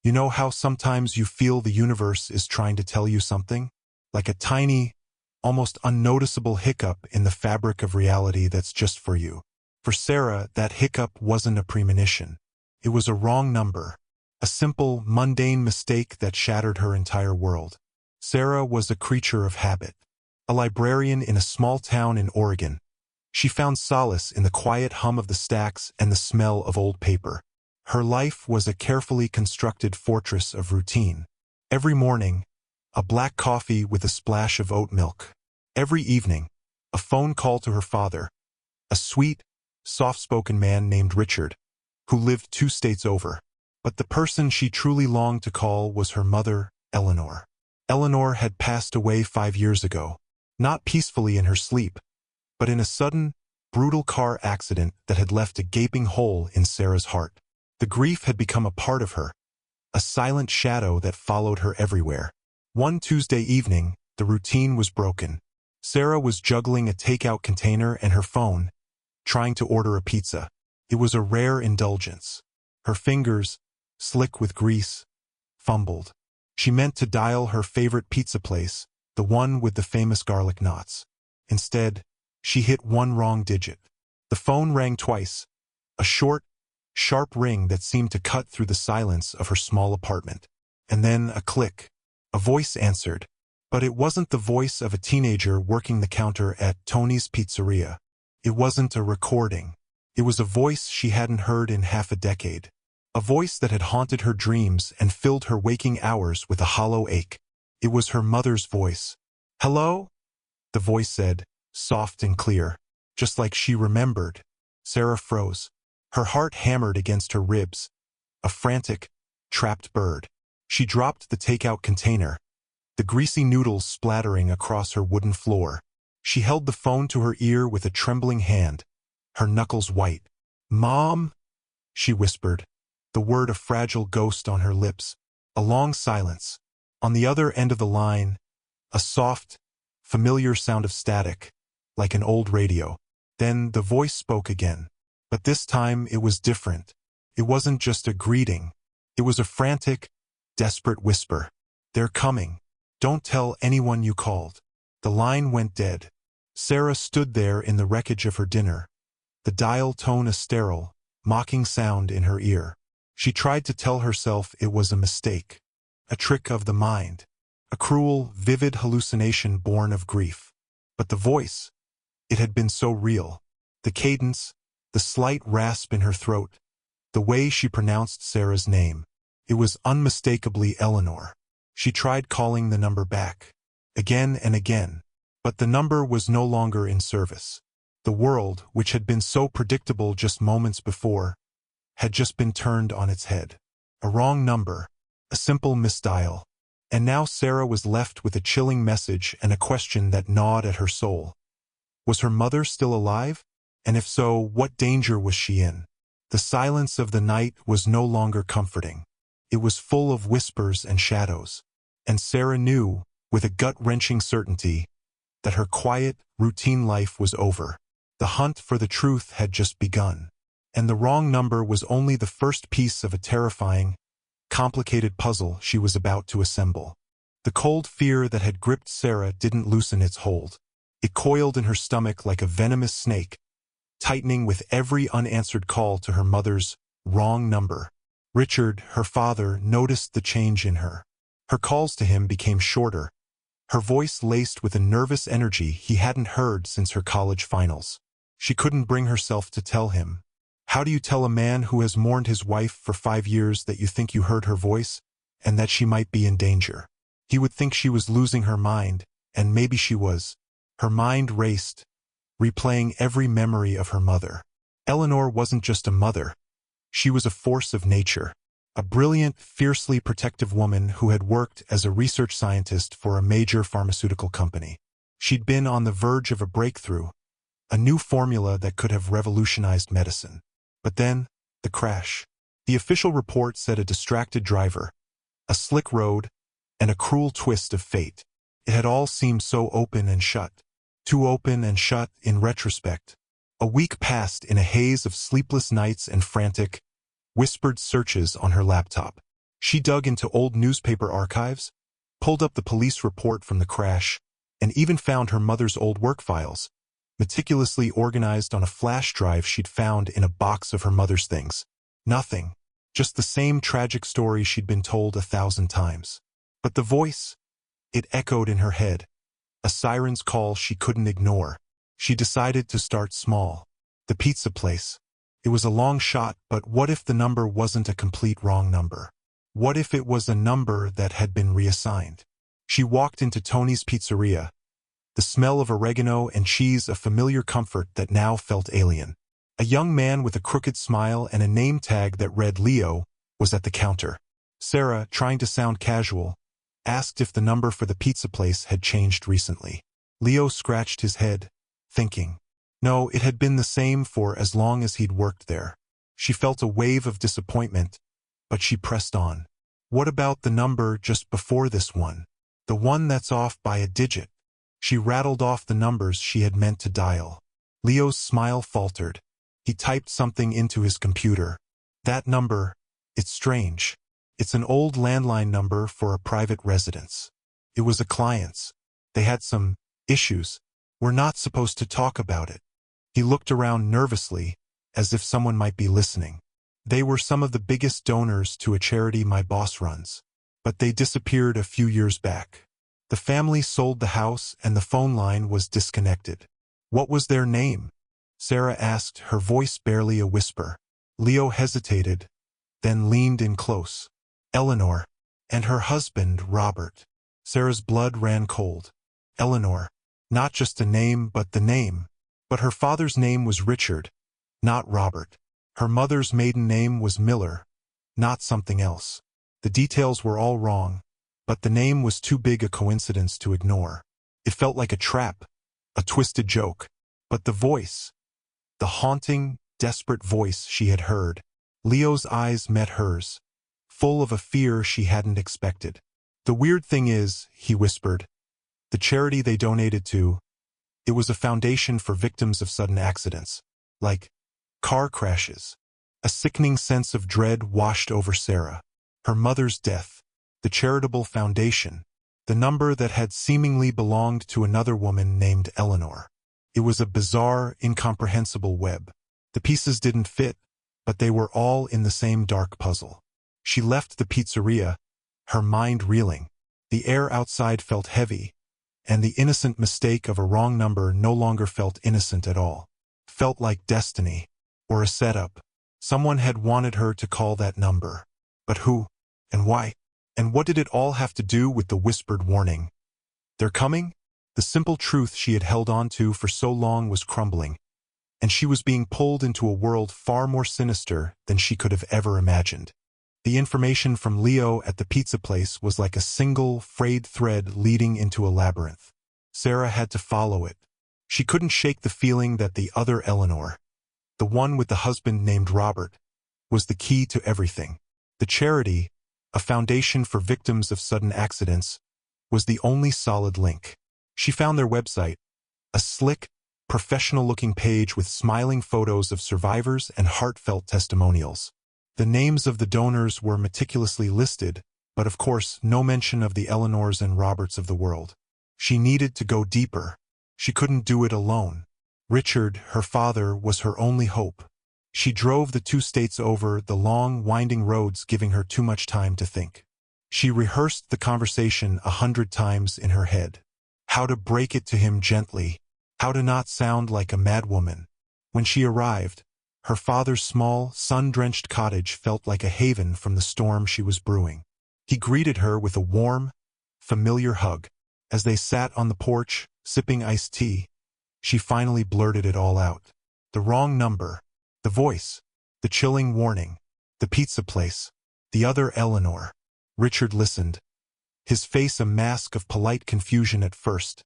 You know how sometimes you feel the universe is trying to tell you something? Like a tiny, almost unnoticeable hiccup in the fabric of reality that's just for you. For Sarah, that hiccup wasn't a premonition. It was a wrong number. A simple, mundane mistake that shattered her entire world. Sarah was a creature of habit. A librarian in a small town in Oregon. She found solace in the quiet hum of the stacks and the smell of old paper. Her life was a carefully constructed fortress of routine. Every morning, a black coffee with a splash of oat milk. Every evening, a phone call to her father, a sweet, soft-spoken man named Richard, who lived 2 states over. But the person she truly longed to call was her mother, Eleanor. Eleanor had passed away 5 years ago, not peacefully in her sleep, but in a sudden, brutal car accident that had left a gaping hole in Sarah's heart. The grief had become a part of her, a silent shadow that followed her everywhere. One Tuesday evening, the routine was broken. Sarah was juggling a takeout container and her phone, trying to order a pizza. It was a rare indulgence. Her fingers, slick with grease, fumbled. She meant to dial her favorite pizza place, the one with the famous garlic knots. Instead, she hit one wrong digit. The phone rang twice, a short, sharp ring that seemed to cut through the silence of her small apartment. And then a click. A voice answered, but it wasn't the voice of a teenager working the counter at Tony's Pizzeria. It wasn't a recording. It was a voice she hadn't heard in half a decade. A voice that had haunted her dreams and filled her waking hours with a hollow ache. It was her mother's voice. "Hello?" the voice said, soft and clear, just like she remembered. Sarah froze. Her heart hammered against her ribs. A frantic, trapped bird. She dropped the takeout container, the greasy noodles splattering across her wooden floor. She held the phone to her ear with a trembling hand, her knuckles white. "Mom?" she whispered, the word a fragile ghost on her lips. A long silence. On the other end of the line, a soft, familiar sound of static, like an old radio. Then the voice spoke again. But this time it was different. It wasn't just a greeting. It was a frantic, desperate whisper. "They're coming. Don't tell anyone you called." The line went dead. Sarah stood there in the wreckage of her dinner, the dial tone a sterile, mocking sound in her ear. She tried to tell herself it was a mistake, a trick of the mind, a cruel, vivid hallucination born of grief. But the voice, it had been so real. The cadence, the slight rasp in her throat, the way she pronounced Sarah's name. It was unmistakably Eleanor. She tried calling the number back, again and again, but the number was no longer in service. The world, which had been so predictable just moments before, had just been turned on its head. A wrong number, a simple misdial. And now Sarah was left with a chilling message and a question that gnawed at her soul. Was her mother still alive? And if so, what danger was she in? The silence of the night was no longer comforting. It was full of whispers and shadows. And Sarah knew, with a gut-wrenching certainty, that her quiet, routine life was over. The hunt for the truth had just begun. And the wrong number was only the first piece of a terrifying, complicated puzzle she was about to assemble. The cold fear that had gripped Sarah didn't loosen its hold. It coiled in her stomach like a venomous snake, tightening with every unanswered call to her mother's wrong number. Richard, her father, noticed the change in her. Her calls to him became shorter, her voice laced with a nervous energy he hadn't heard since her college finals. She couldn't bring herself to tell him. How do you tell a man who has mourned his wife for 5 years that you think you heard her voice, and that she might be in danger? He would think she was losing her mind, and maybe she was. Her mind raced, replaying every memory of her mother. Eleanor wasn't just a mother. She was a force of nature. A brilliant, fiercely protective woman who had worked as a research scientist for a major pharmaceutical company. She'd been on the verge of a breakthrough, a new formula that could have revolutionized medicine. But then, the crash. The official report said a distracted driver, a slick road, and a cruel twist of fate. It had all seemed so open and shut. Too open and shut in retrospect. A week passed in a haze of sleepless nights and frantic, whispered searches on her laptop. She dug into old newspaper archives, pulled up the police report from the crash, and even found her mother's old work files, meticulously organized on a flash drive she'd found in a box of her mother's things. Nothing. Just the same tragic story she'd been told 1,000 times. But the voice, it echoed in her head. A siren's call she couldn't ignore. She decided to start small. The pizza place. It was a long shot, but what if the number wasn't a complete wrong number? What if it was a number that had been reassigned? She walked into Tony's pizzeria. The smell of oregano and cheese a familiar comfort that now felt alien. A young man with a crooked smile and a name tag that read Leo was at the counter. Sarah, trying to sound casual, asked if the number for the pizza place had changed recently. Leo scratched his head, thinking. No, it had been the same for as long as he'd worked there. She felt a wave of disappointment, but she pressed on. What about the number just before this one? The one that's off by a digit. She rattled off the numbers she had meant to dial. Leo's smile faltered. He typed something into his computer. That number, it's strange. It's an old landline number for a private residence. It was a client's. They had some issues. We're not supposed to talk about it. He looked around nervously, as if someone might be listening. They were some of the biggest donors to a charity my boss runs. But they disappeared a few years back. The family sold the house and the phone line was disconnected. What was their name? Sarah asked, her voice barely a whisper. Leo hesitated, then leaned in close. Eleanor. And her husband, Robert. Sarah's blood ran cold. Eleanor. Not just a name, but the name. But her father's name was Richard, not Robert. Her mother's maiden name was Miller, not something else. The details were all wrong, but the name was too big a coincidence to ignore. It felt like a trap, a twisted joke. But the voice, the haunting, desperate voice she had heard. Leo's eyes met hers, full of a fear she hadn't expected. The weird thing is, he whispered, the charity they donated to, it was a foundation for victims of sudden accidents, like car crashes. A sickening sense of dread washed over Sarah. Her mother's death, the charitable foundation, the number that had seemingly belonged to another woman named Eleanor. It was a bizarre, incomprehensible web. The pieces didn't fit, but they were all in the same dark puzzle. She left the pizzeria, her mind reeling. The air outside felt heavy, and the innocent mistake of a wrong number no longer felt innocent at all. Felt like destiny, or a setup. Someone had wanted her to call that number. But who? And why? And what did it all have to do with the whispered warning? They're coming? The simple truth she had held on to for so long was crumbling, and she was being pulled into a world far more sinister than she could have ever imagined. The information from Leo at the pizza place was like a single, frayed thread leading into a labyrinth. Sarah had to follow it. She couldn't shake the feeling that the other Eleanor, the one with the husband named Robert, was the key to everything. The charity, a foundation for victims of sudden accidents, was the only solid link. She found their website, a slick, professional-looking page with smiling photos of survivors and heartfelt testimonials. The names of the donors were meticulously listed, but of course no mention of the Eleanors and Roberts of the world. She needed to go deeper. She couldn't do it alone. Richard, her father, was her only hope. She drove the 2 states over, the long, winding roads giving her too much time to think. She rehearsed the conversation 100 times in her head. How to break it to him gently, how to not sound like a madwoman. When she arrived, her father's small, sun-drenched cottage felt like a haven from the storm she was brewing. He greeted her with a warm, familiar hug. As they sat on the porch, sipping iced tea, she finally blurted it all out. The wrong number, the voice, the chilling warning, the pizza place, the other Eleanor. Richard listened, his face a mask of polite confusion at first,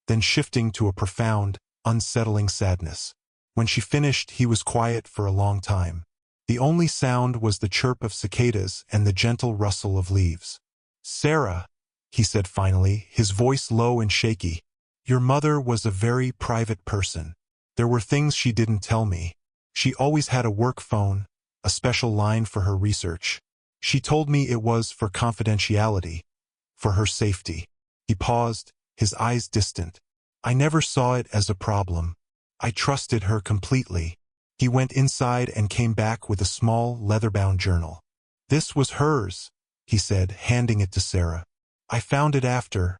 then shifting to a profound, unsettling sadness. When she finished, he was quiet for a long time. The only sound was the chirp of cicadas and the gentle rustle of leaves. Sarah, he said finally, his voice low and shaky, your mother was a very private person. There were things she didn't tell me. She always had a work phone, a special line for her research. She told me it was for confidentiality, for her safety. He paused, his eyes distant. I never saw it as a problem. I trusted her completely. He went inside and came back with a small, leather-bound journal. This was hers, he said, handing it to Sarah. I found it after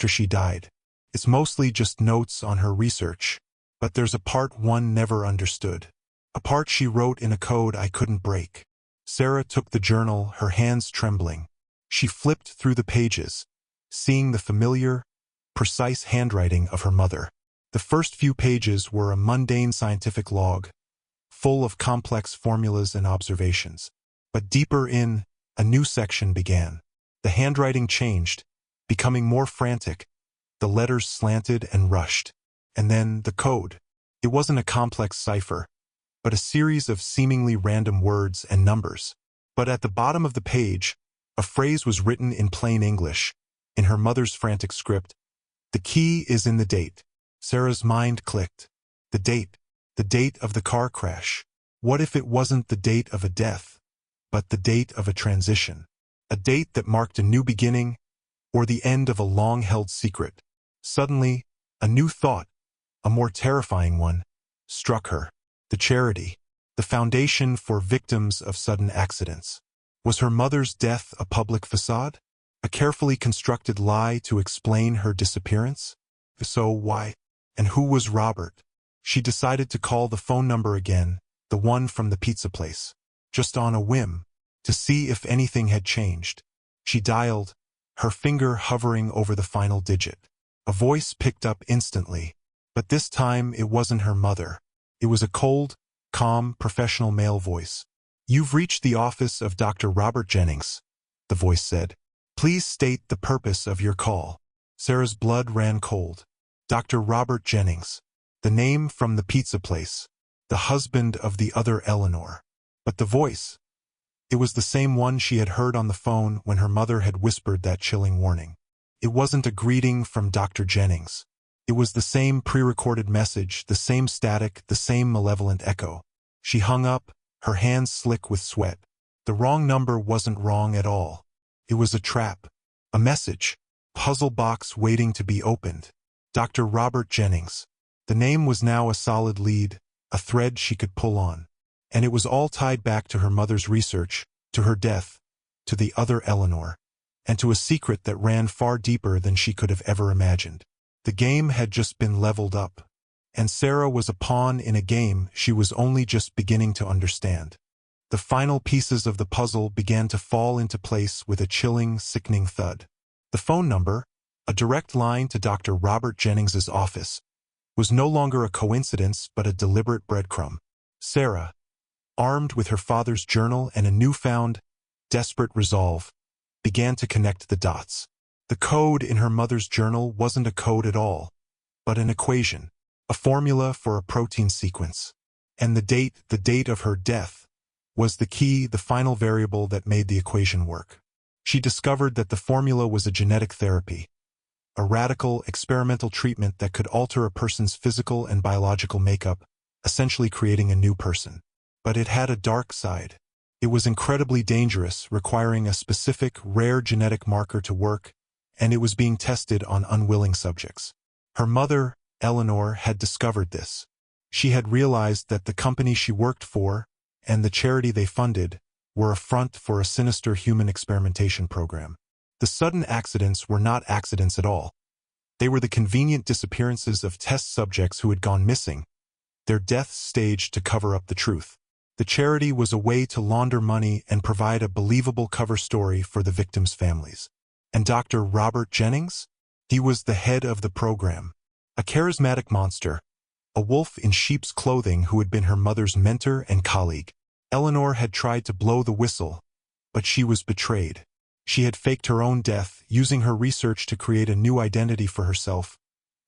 she died. It's mostly just notes on her research. But there's a part one never understood. A part she wrote in a code I couldn't break. Sarah took the journal, her hands trembling. She flipped through the pages, seeing the familiar, precise handwriting of her mother. The first few pages were a mundane scientific log, full of complex formulas and observations. But deeper in, a new section began. The handwriting changed, becoming more frantic. The letters slanted and rushed. And then the code. It wasn't a complex cipher, but a series of seemingly random words and numbers. But at the bottom of the page, a phrase was written in plain English, in her mother's frantic script. The key is in the date. Sarah's mind clicked. The date of the car crash. What if it wasn't the date of a death, but the date of a transition? A date that marked a new beginning, or the end of a long-held secret. Suddenly, a new thought, a more terrifying one, struck her. The charity, the foundation for victims of sudden accidents. Was her mother's death a public facade? A carefully constructed lie to explain her disappearance? If so, why? And who was Robert? She decided to call the phone number again, the one from the pizza place, just on a whim, to see if anything had changed. She dialed, her finger hovering over the final digit. A voice picked up instantly, but this time it wasn't her mother. It was a cold, calm, professional male voice. You've reached the office of Dr. Robert Jennings, the voice said. Please state the purpose of your call. Sarah's blood ran cold. Dr. Robert Jennings, the name from the pizza place, the husband of the other Eleanor. But the voice, it was the same one she had heard on the phone when her mother had whispered that chilling warning. It wasn't a greeting from Dr. Jennings. It was the same pre-recorded message, the same static, the same malevolent echo. She hung up, her hands slick with sweat. The wrong number wasn't wrong at all. It was a trap, a message, puzzle box waiting to be opened. Dr. Robert Jennings. The name was now a solid lead, a thread she could pull on. And it was all tied back to her mother's research, to her death, to the other Eleanor, and to a secret that ran far deeper than she could have ever imagined. The game had just been leveled up, and Sarah was a pawn in a game she was only just beginning to understand. The final pieces of the puzzle began to fall into place with a chilling, sickening thud. The phone number, a direct line to Dr. Robert Jennings's office, was no longer a coincidence but a deliberate breadcrumb. Sarah, armed with her father's journal and a newfound, desperate resolve, began to connect the dots. The code in her mother's journal wasn't a code at all, but an equation, a formula for a protein sequence. And the date of her death, was the key, the final variable that made the equation work. She discovered that the formula was a genetic therapy, a radical, experimental treatment that could alter a person's physical and biological makeup, essentially creating a new person. But it had a dark side. It was incredibly dangerous, requiring a specific, rare genetic marker to work, and it was being tested on unwilling subjects. Her mother, Eleanor, had discovered this. She had realized that the company she worked for, and the charity they funded, were a front for a sinister human experimentation program. The sudden accidents were not accidents at all. They were the convenient disappearances of test subjects who had gone missing, their deaths staged to cover up the truth. The charity was a way to launder money and provide a believable cover story for the victims' families. And Dr. Robert Jennings? He was the head of the program. A charismatic monster, a wolf in sheep's clothing who had been her mother's mentor and colleague. Eleanor had tried to blow the whistle, but she was betrayed. She had faked her own death, using her research to create a new identity for herself,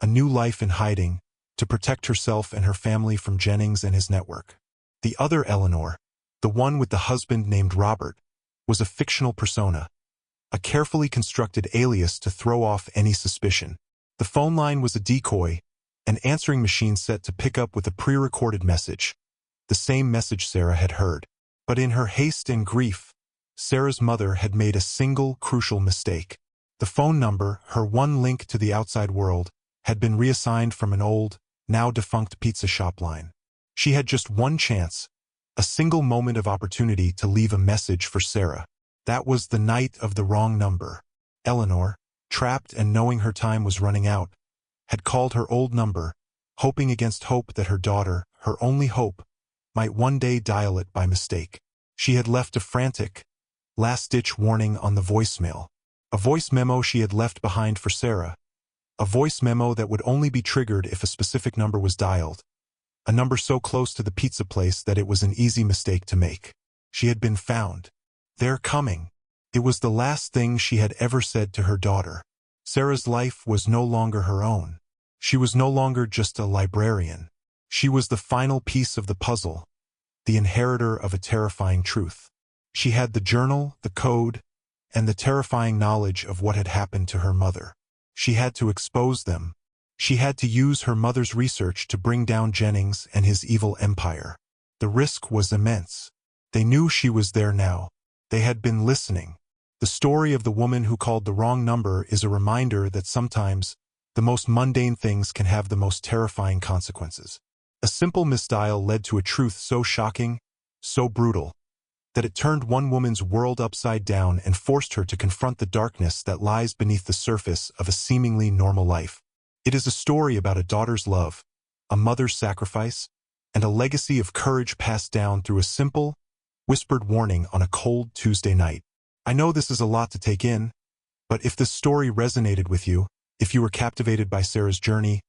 a new life in hiding, to protect herself and her family from Jennings and his network. The other Eleanor, the one with the husband named Robert, was a fictional persona, a carefully constructed alias to throw off any suspicion. The phone line was a decoy, an answering machine set to pick up with a pre-recorded message, the same message Sarah had heard. But in her haste and grief, Sarah's mother had made a single crucial mistake. The phone number, her one link to the outside world, had been reassigned from an old, now-defunct pizza shop line. She had just one chance, a single moment of opportunity to leave a message for Sarah. That was the night of the wrong number. Eleanor, trapped and knowing her time was running out, had called her old number, hoping against hope that her daughter, her only hope, might one day dial it by mistake. She had left a frantic, last-ditch warning on the voicemail. A voice memo she had left behind for Sarah. A voice memo that would only be triggered if a specific number was dialed. A number so close to the pizza place that it was an easy mistake to make. She had been found. They're coming. It was the last thing she had ever said to her daughter. Sarah's life was no longer her own. She was no longer just a librarian. She was the final piece of the puzzle, the inheritor of a terrifying truth. She had the journal, the code, and the terrifying knowledge of what had happened to her mother. She had to expose them. She had to use her mother's research to bring down Jennings and his evil empire. The risk was immense. They knew she was there now. They had been listening. The story of the woman who called the wrong number is a reminder that sometimes the most mundane things can have the most terrifying consequences. A simple misdial led to a truth so shocking, so brutal, that it turned one woman's world upside down and forced her to confront the darkness that lies beneath the surface of a seemingly normal life. It is a story about a daughter's love, a mother's sacrifice, and a legacy of courage passed down through a simple, whispered warning on a cold Tuesday night. I know this is a lot to take in, but if this story resonated with you, if you were captivated by Sarah's journey,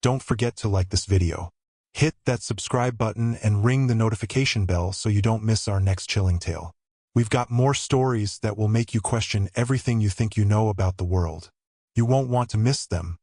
don't forget to like this video. Hit that subscribe button and ring the notification bell so you don't miss our next chilling tale. We've got more stories that will make you question everything you think you know about the world. You won't want to miss them.